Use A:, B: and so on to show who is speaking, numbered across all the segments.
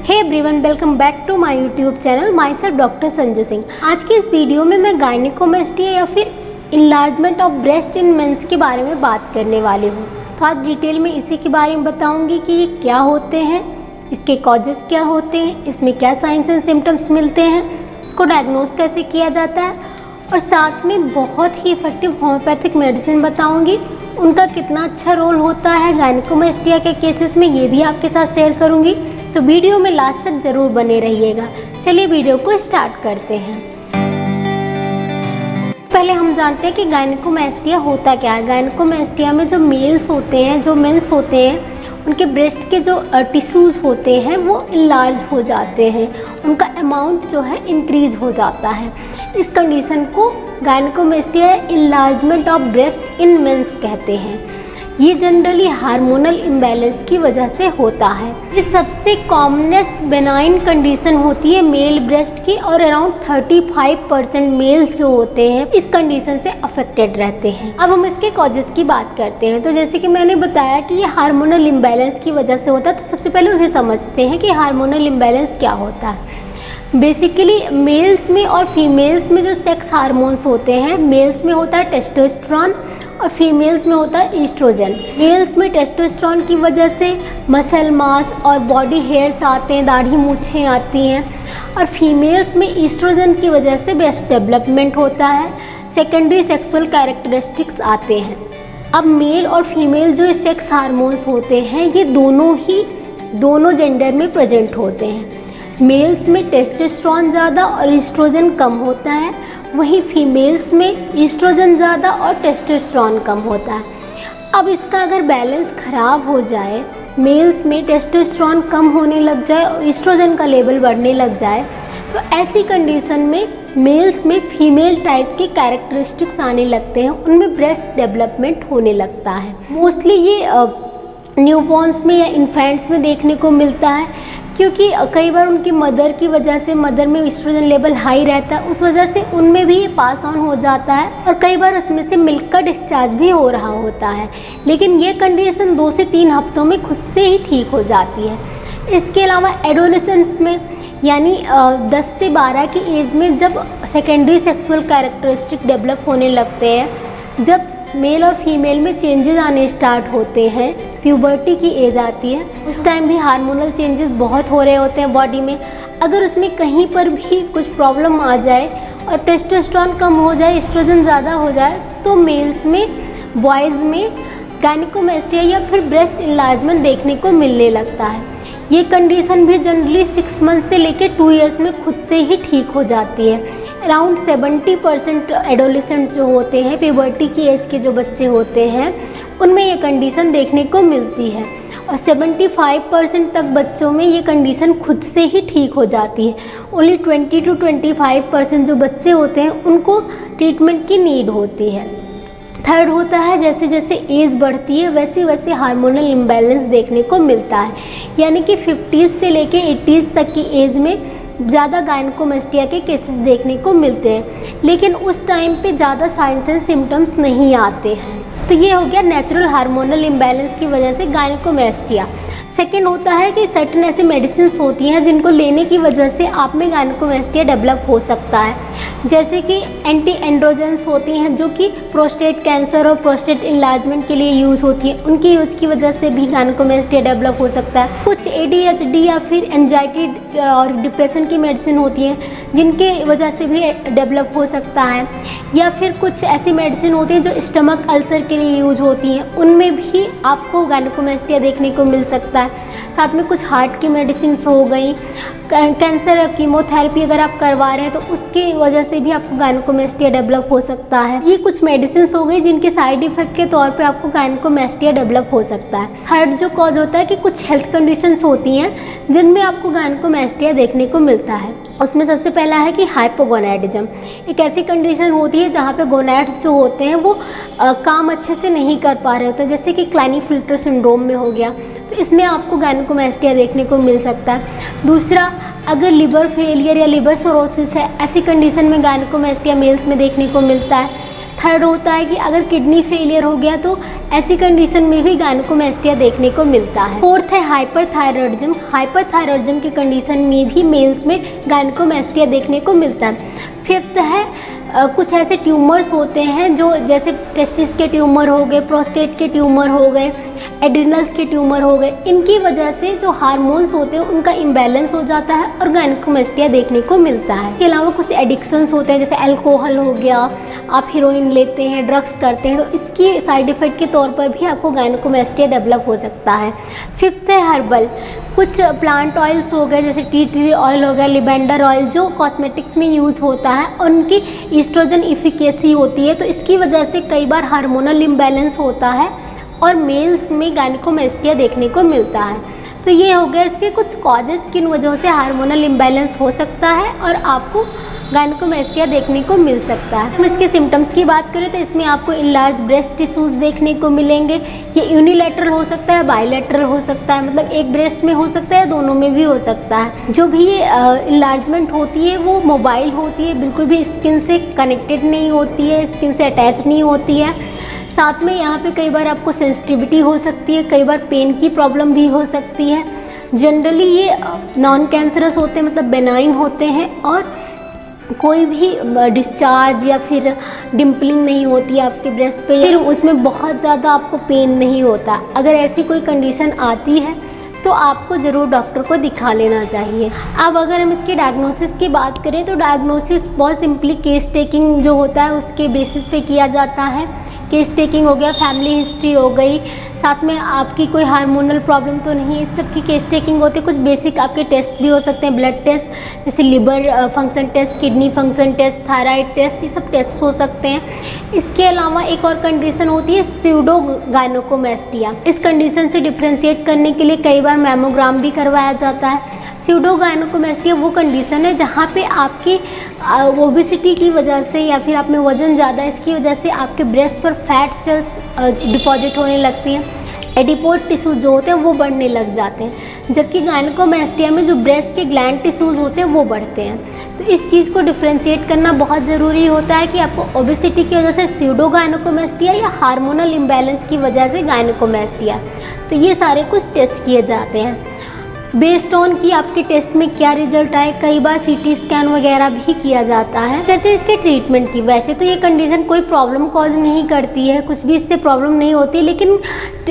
A: Hey everyone, welcome back to my YouTube channel my self doctor Sanju Singh. आज की इस video में मैं गायनेकोमेस्टिया या फिर enlargement of breast in mains के बारे में बात करने वाली हूँ। तो आज डिटेल में इसी के बारे में बताऊँगी कि ये क्या होते हैं, इसके कॉजेज़ क्या होते हैं, इसमें क्या साइंस एंड सिम्टम्स मिलते हैं, इसको डायग्नोस कैसे किया जाता है, और साथ में बहुत ही इफेक्टिव होम्योपैथिक मेडिसिन बताऊँगी, उनका कितना अच्छा रोल होता है गायनेकोमेस्टिया के केसेस में, ये भी आपके साथ शेयर करूँगी। तो वीडियो में लास्ट तक ज़रूर बने रहिएगा। चलिए वीडियो को स्टार्ट करते हैं। पहले हम जानते हैं कि गायनेकोमेस्टिया होता क्या है। गायनेकोमेस्टिया में जो मेल्स होते हैं, जो मेंस होते हैं, उनके ब्रेस्ट के जो टिश्यूज़ होते हैं वो इनलार्ज हो जाते हैं, उनका अमाउंट जो है इंक्रीज हो जाता है। इस कंडीशन को gynaecomastia enlargement of breast in mens कहते हैं। ये जनरली हार्मोनल इम्बैलेंस की वजह से होता है। ये सबसे कॉमनेस्ट बेनाइन कंडीशन होती है मेल ब्रेस्ट की, और अराउंड 35% मेल्स जो होते हैं इस कंडीशन से अफेक्टेड रहते हैं। अब हम इसके कॉजेज़ की बात करते हैं। तो जैसे कि मैंने बताया कि ये हार्मोनल इम्बैलेंस की वजह से होता है, तो सबसे पहले उसे समझते हैं कि हार्मोनल इम्बैलेंस क्या होता है। बेसिकली मेल्स में और फीमेल्स में जो सेक्स हार्मोन्स होते हैं, मेल्स में होता है टेस्टोस्टेरोन और फीमेल्स में होता है ईस्ट्रोजन। मेल्स में टेस्टोस्टेरोन की वजह से मसल मास और बॉडी हेयर्स आते हैं, दाढ़ी मूछें आती हैं, और फीमेल्स में ईस्ट्रोजन की वजह से ब्रेस्ट डेवलपमेंट होता है, सेकेंडरी सेक्सुअल कैरेक्टरिस्टिक्स आते हैं। अब मेल और फीमेल जो सेक्स हार्मोन्स होते हैं ये दोनों जेंडर में प्रेजेंट होते हैं। मेल्स में टेस्टोस्टेरोन ज़्यादा और ईस्ट्रोजन कम होता है, वहीं फीमेल्स में ईस्ट्रोजन ज़्यादा और टेस्टोस्टेरोन कम होता है। अब इसका अगर बैलेंस ख़राब हो जाए, मेल्स में टेस्टोस्टेरोन कम होने लग जाए और ईस्ट्रोजन का लेवल बढ़ने लग जाए, तो ऐसी कंडीशन में मेल्स में फीमेल टाइप के कैरेक्टरिस्टिक्स आने लगते हैं, उनमें ब्रेस्ट डेवलपमेंट होने लगता है। मोस्टली ये न्यूबॉर्न्स में या इन्फेंट्स में देखने को मिलता है, क्योंकि कई बार उनकी मदर की वजह से, मदर में एस्ट्रोजन लेवल हाई रहता है, उस वजह से उनमें भी पास ऑन हो जाता है, और कई बार उसमें से मिल्क का डिस्चार्ज भी हो रहा होता है। लेकिन ये कंडीशन 2 से 3 हफ्तों में खुद से ही ठीक हो जाती है। इसके अलावा एडोलेसेंट्स में, यानी 10 से 12 की एज में जब सेकेंडरी सेक्सुअल कैरेक्टरिस्टिक डेवलप होने लगते हैं, जब मेल और फीमेल में चेंजेस आने स्टार्ट होते हैं, प्यूबर्टी की एज आती है, उस टाइम भी हार्मोनल चेंजेस बहुत हो रहे होते हैं बॉडी में। अगर उसमें कहीं पर भी कुछ प्रॉब्लम आ जाए और टेस्टोस्टेरोन कम हो जाए, एस्ट्रोजन ज़्यादा हो जाए, तो मेल्स में, बॉयज़ में गायनेकोमेस्टिया या फिर ब्रेस्ट इनलार्जमेंट देखने को मिलने लगता है। ये कंडीशन भी जनरली 6 मंथ से लेकर 2 ईयर्स में खुद से ही ठीक हो जाती है। अराउंड 70% एडोलेसेंट जो होते हैं, प्यूबर्टी की एज के जो बच्चे होते हैं, उनमें ये कंडीशन देखने को मिलती है, और 75% तक बच्चों में ये कंडीशन खुद से ही ठीक हो जाती है। ओनली 20 to 25% जो बच्चे होते हैं उनको ट्रीटमेंट की नीड होती है। थर्ड होता है, जैसे जैसे एज बढ़ती है वैसे वैसे हार्मोनल इम्बैलेंस देखने को मिलता है, यानी कि 50s से लेके 80s तक की एज में ज़्यादा गायनेकोमेस्टिया के केसेस देखने को मिलते हैं, लेकिन उस टाइम पे ज़्यादा साइंस एंड सिम्टम्स नहीं आते हैं। तो ये हो गया नेचुरल हार्मोनल इम्बैलेंस की वजह से गायनेकोमेस्टिया। सेकेंड होता है कि सर्टेन ऐसी मेडिसिन होती हैं जिनको लेने की वजह से आप में गायनेकोमेस्टिया डेवलप हो सकता है, जैसे कि एंटी एंड्रोजेंस होती हैं जो कि प्रोस्टेट कैंसर और प्रोस्टेट इनलार्जमेंट के लिए यूज़ होती हैं, उनकी यूज़ की वजह से भी गायनेकोमेस्टिया डेवलप हो सकता है। कुछ ADHD या फिर एंजाइटी और डिप्रेशन की मेडिसिन होती हैं जिनके वजह से भी डेवलप हो सकता है, या फिर कुछ ऐसी मेडिसिन होती हैं जो स्टमक अल्सर के लिए यूज़ होती हैं, उनमें भी आपको गायनेकोमेस्टिया देखने को मिल सकता है। साथ में कुछ हार्ट की मेडिसिन हो गई, कैंसर कीमोथेरेपी अगर आप करवा रहे हैं तो उसकी वजह से भी आपको गायनेकोमेस्टिया डेवलप हो सकता है। ये कुछ मेडिसिन हो गई जिनके साइड इफेक्ट के तौर पे आपको गायनेकोमेस्टिया डेवलप हो सकता है। थर्ड जो कॉज होता है कि कुछ हेल्थ कंडीशंस होती हैं जिनमें आपको गायनेकोमेस्टिया देखने को मिलता है। उसमें सबसे पहला है कि हाइपोगोनाडिज्म। एक ऐसी कंडीशन होती है जहाँ पे गोनैड्स जो होते हैं वो काम अच्छे से नहीं कर पा रहे होते, जैसे कि क्लाइनीफिल्टर सिंड्रोम में हो गया, तो इसमें आपको गायनेकोमेस्टिया देखने को मिल सकता है। दूसरा, अगर लिवर फेलियर या लिवर सिरोसिस है, ऐसी कंडीशन में गायनेकोमेस्टिया मेल्स में देखने को मिलता है। थर्ड होता है कि अगर किडनी फेलियर हो गया तो ऐसी कंडीशन में भी गायनेकोमेस्टिया देखने को मिलता है। फोर्थ है हाइपरथायरॉयडिज्म। हाइपरथायरॉयडिज्म की कंडीशन में भी मेल्स में गायनेकोमेस्टिया देखने को मिलता है। फिफ्थ है कुछ ऐसे ट्यूमर्स होते हैं जो जैसे टेस्टिस के ट्यूमर हो गए, प्रोस्टेट के ट्यूमर हो गए, एड्रिनल्स के ट्यूमर हो गए, इनकी वजह से जो हार्मोन्स होते हैं उनका इम्बैलेंस हो जाता है और गायनेकोमेस्टिया देखने को मिलता है। इसके अलावा कुछ एडिक्शंस होते हैं, जैसे अल्कोहल हो गया, आप हीरोइन लेते हैं, ड्रग्स करते हैं, तो इसकी साइड इफ़ेक्ट के तौर पर भी आपको गायनेकोमेस्टिया डेवलप हो सकता है। फिफ्थ है हर्बल। कुछ प्लांट ऑयल्स हो गए, जैसे टी ट्री ऑयल हो गया, लिवेंडर ऑयल, जो कॉस्मेटिक्स में यूज होता है और उनकी ईस्ट्रोजन इफिकेसी होती है, तो इसकी वजह से कई बार हार्मोनल इम्बैलेंस होता है और मेल्स में गायनेकोमेस्टिया देखने को मिलता है। तो ये हो गया इसके कुछ कॉजेज, किन वजहों से हार्मोनल इम्बैलेंस हो सकता है और आपको गायनेकोमेस्टिया देखने को मिल सकता है। हम इसके सिम्टम्स की बात करें तो इसमें आपको इनलार्ज ब्रेस्ट टिश्यूज देखने को मिलेंगे। ये यूनिलैटरल हो सकता है, बाइलैटरल हो सकता है, मतलब एक ब्रेस्ट में हो सकता है, दोनों में भी हो सकता है। जो भी ये इनलार्जमेंट होती है वो मोबाइल होती है, बिल्कुल भी स्किन से कनेक्टेड नहीं होती है, स्किन से अटैच नहीं होती है। साथ में यहाँ पे कई बार आपको सेंसिटिविटी हो सकती है, कई बार पेन की प्रॉब्लम भी हो सकती है। जनरली ये नॉन कैंसरस होते हैं, मतलब बेनाइन होते हैं और कोई भी डिस्चार्ज या फिर डिम्पलिंग नहीं होती है आपके ब्रेस्ट पे, फिर उसमें बहुत ज़्यादा आपको पेन नहीं होता। अगर ऐसी कोई कंडीशन आती है तो आपको ज़रूर डॉक्टर को दिखा लेना चाहिए। अब अगर हम इसके डायग्नोसिस की बात करें तो डायग्नोसिस बहुत सिंपली केस टेकिंग जो होता है उसके बेसिस पे किया जाता है। केस टेकिंग हो गया, फैमिली हिस्ट्री हो गई, साथ में आपकी कोई हार्मोनल प्रॉब्लम तो नहीं है, इस सब की केस टेकिंग होती है। कुछ बेसिक आपके टेस्ट भी हो सकते हैं, ब्लड टेस्ट जैसे liver function test, kidney function test, thyroid test, ये सब टेस्ट हो सकते हैं। इसके अलावा एक और कंडीशन होती है स्यूडो गायनेकोमेस्टिया। इस कंडीशन से डिफ्रेंशिएट करने के लिए कई बार मैमोग्राम भी करवाया जाता है। स्यूडो गायनेकोमेस्टिया वो कंडीशन है जहाँ पे आपकी ओबेसिटी की वजह से या फिर आप में वज़न ज़्यादा है, इसकी वजह से आपके ब्रेस्ट पर फैट सेल्स डिपॉजिट होने लगती हैं, एडिपोज टिश्यू जो होते हैं वो बढ़ने लग जाते हैं, जबकि गायनेकोमेस्टिया में जो ब्रेस्ट के ग्लैंड टिश्यूज़ होते हैं वो बढ़ते हैं। तो इस चीज़ को डिफ्रेंशिएट करना बहुत ज़रूरी होता है कि आपको ओबेसिटी की वजह से स्यूडो गायनेकोमेस्टिया या हार्मोनल इम्बैलेंस की वजह से गायनेकोमेस्टिया। तो ये सारे कुछ टेस्ट किए जाते हैं बेस्ड ऑन कि आपके टेस्ट में क्या रिजल्ट आए। कई बार सीटी स्कैन वगैरह भी किया जाता है। करते हैं इसके ट्रीटमेंट की। वैसे तो ये कंडीशन कोई प्रॉब्लम कॉज नहीं करती है, कुछ भी इससे प्रॉब्लम नहीं होती, लेकिन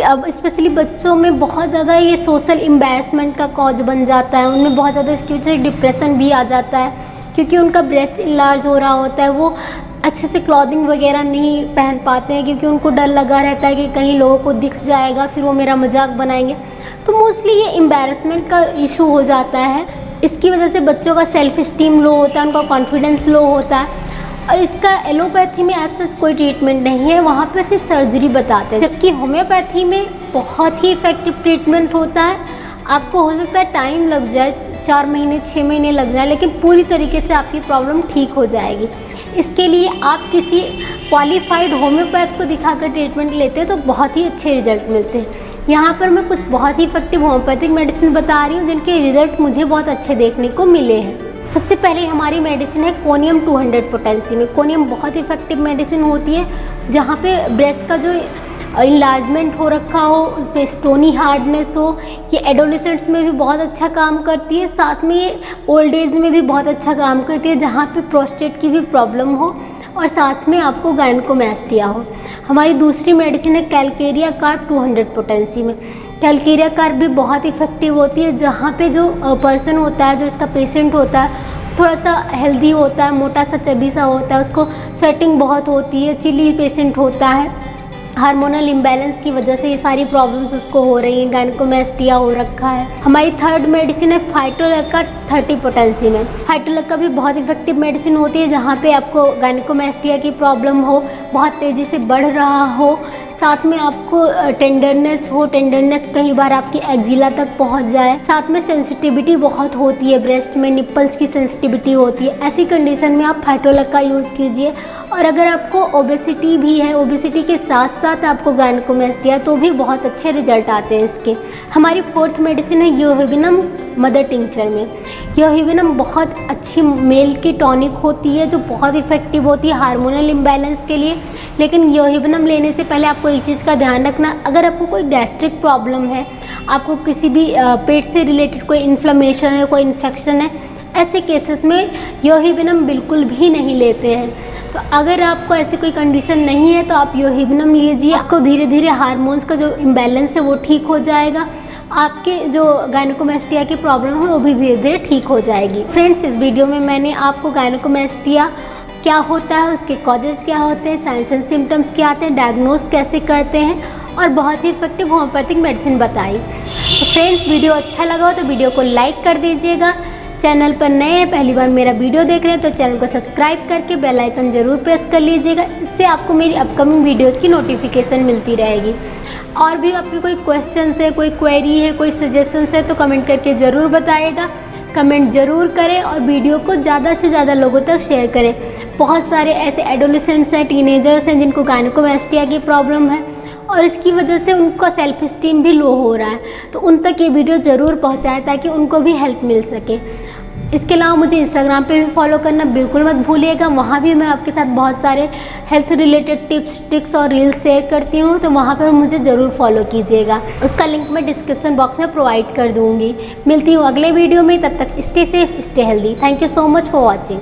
A: अब स्पेशली बच्चों में बहुत ज़्यादा ये सोशल एम्बैरेसमेंट का कॉज बन जाता है। उनमें बहुत ज़्यादा इसकी वजह से डिप्रेशन भी आ जाता है, क्योंकि उनका ब्रेस्ट इनलार्ज हो रहा होता है। वो अच्छे से क्लॉथिंग वगैरह नहीं पहन पाते हैं क्योंकि उनको डर लगा रहता है कि कहीं लोगों को दिख जाएगा, फिर वो मेरा मजाक बनाएंगे। तो मोस्टली ये एम्बैरेसमेंट का इशू हो जाता है। इसकी वजह से बच्चों का सेल्फ स्टीम लो होता है, उनका कॉन्फिडेंस लो होता है। और इसका एलोपैथी में ऐसा कोई ट्रीटमेंट नहीं है, वहाँ पे सिर्फ सर्जरी बताते हैं, जबकि होम्योपैथी में बहुत ही इफ़ेक्टिव ट्रीटमेंट होता है। आपको हो सकता है टाइम लग जाए, 4 महीने 6 महीने लग जाए, लेकिन पूरी तरीके से आपकी प्रॉब्लम ठीक हो जाएगी। इसके लिए आप किसी क्वालिफाइड होम्योपैथ को दिखाकर ट्रीटमेंट लेते हैं तो बहुत ही अच्छे रिजल्ट मिलते हैं। यहाँ पर मैं कुछ बहुत ही इफेक्टिव होम्योपैथिक मेडिसिन बता रही हूँ जिनके रिजल्ट मुझे बहुत अच्छे देखने को मिले हैं। सबसे पहले हमारी मेडिसिन है कोनियम 200 पोटेंसी में। कोनियम बहुत इफेक्टिव मेडिसिन होती है जहाँ पे ब्रेस्ट का जो इनलार्जमेंट हो रखा हो, उस पर स्टोनी हार्डनेस हो, ये एडोलेसेंट्स में भी बहुत अच्छा काम करती है। साथ में ये ओल्ड एज में भी बहुत अच्छा काम करती है जहाँ पे प्रोस्टेट की भी प्रॉब्लम हो और साथ में आपको गायनेकोमेस्टिया हो। हमारी दूसरी मेडिसिन है कैलकेरिया कार्ब 200 पोटेंसी में। कैलकेरिया कार्ब भी बहुत इफेक्टिव होती है जहाँ पे जो पर्सन होता है, जो इसका पेशेंट होता है, थोड़ा सा हेल्दी होता है, मोटा सा चबी सा होता है, उसको स्वेटिंग बहुत होती है, चिली पेशेंट होता है, हार्मोनल इम्बैलेंस की वजह से ये सारी प्रॉब्लम्स उसको हो रही हैं, गायनेकोमेस्टिया हो रखा है। हमारी थर्ड मेडिसिन है फाइटोलक्का 30 पोटेंसी में। फाइटोलक्का भी बहुत इफेक्टिव मेडिसिन होती है जहाँ पे आपको गायनेकोमेस्टिया की प्रॉब्लम हो, बहुत तेज़ी से बढ़ रहा हो, साथ में आपको टेंडरनेस हो, टेंडरनेस कई बार आपकी एक्जिला तक पहुँच जाए, साथ में सेंसिटिविटी बहुत होती है, ब्रेस्ट में निप्पल्स की सेंसिटिविटी होती है। ऐसी कंडीशन में आप फाइटोलक्का यूज़ कीजिए और अगर आपको ओबेसिटी भी है, ओबेसिटी के साथ साथ आपको गायनेकोमेस्टिया, तो भी बहुत अच्छे रिजल्ट आते हैं इसके। हमारी 4th मेडिसिन है योहिबिनम मदर टिंचर में। योहिबिनम बहुत अच्छी मेल की टॉनिक होती है जो बहुत इफ़ेक्टिव होती है हार्मोनल इम्बैलेंस के लिए। लेकिन योहिबिनम लेने से पहले आपको एक चीज़ का ध्यान रखना, अगर आपको कोई गैस्ट्रिक प्रॉब्लम है, आपको किसी भी पेट से रिलेटेड कोई इन्फ्लेमेशन है, कोई इन्फेक्शन है, ऐसे केसेस में योहिबिनम बिल्कुल भी नहीं लेते हैं। तो अगर आपको ऐसी कोई कंडीशन नहीं है तो आप योहिबिनम लीजिए, आपको धीरे धीरे हार्मोन्स का जो इम्बैलेंस है वो ठीक हो जाएगा, आपके जो गायनेकोमेस्टिया की प्रॉब्लम है वो भी धीरे धीरे ठीक हो जाएगी। फ्रेंड्स, इस वीडियो में मैंने आपको गायनेकोमेस्टिया क्या होता है, उसके कॉजेज़ क्या होते हैं, साइंस एंड सिम्टम्स क्या आते हैं, डायग्नोस कैसे करते हैं और बहुत ही इफेक्टिव होम्योपैथिक मेडिसिन बताई। तो फ्रेंड्स, वीडियो अच्छा लगा हो तो वीडियो को लाइक कर दीजिएगा। चैनल पर नए हैं, पहली बार मेरा वीडियो देख रहे हैं तो चैनल को सब्सक्राइब करके बेल आइकन ज़रूर प्रेस कर लीजिएगा। इससे आपको मेरी अपकमिंग वीडियोज़ की नोटिफिकेशन मिलती रहेगी। और भी आपके कोई क्वेश्चंस है, कोई क्वेरी है, कोई सजेशंस है तो कमेंट करके ज़रूर बताइएगा। कमेंट ज़रूर करें और वीडियो को ज़्यादा से ज़्यादा लोगों तक शेयर करें। बहुत सारे ऐसे एडोलेसेंट्स हैं, टीनेजर्स हैं जिनको गायनेकोमेस्टिया की प्रॉब्लम है और इसकी वजह से उनका सेल्फ इस्टीम भी लो हो रहा है, तो उन तक ये वीडियो ज़रूर पहुंचाएं ताकि उनको भी हेल्प मिल सके। इसके अलावा मुझे इंस्टाग्राम पे भी फॉलो करना बिल्कुल मत भूलिएगा। वहाँ भी मैं आपके साथ बहुत सारे हेल्थ रिलेटेड टिप्स, ट्रिक्स और रील्स शेयर करती हूँ, तो वहाँ पर मुझे ज़रूर फॉलो कीजिएगा। उसका लिंक मैं डिस्क्रिप्शन बॉक्स में प्रोवाइड कर दूँगी। मिलती हूँ अगले वीडियो में, तब तक stay safe, stay healthy. Thank you so much for watching.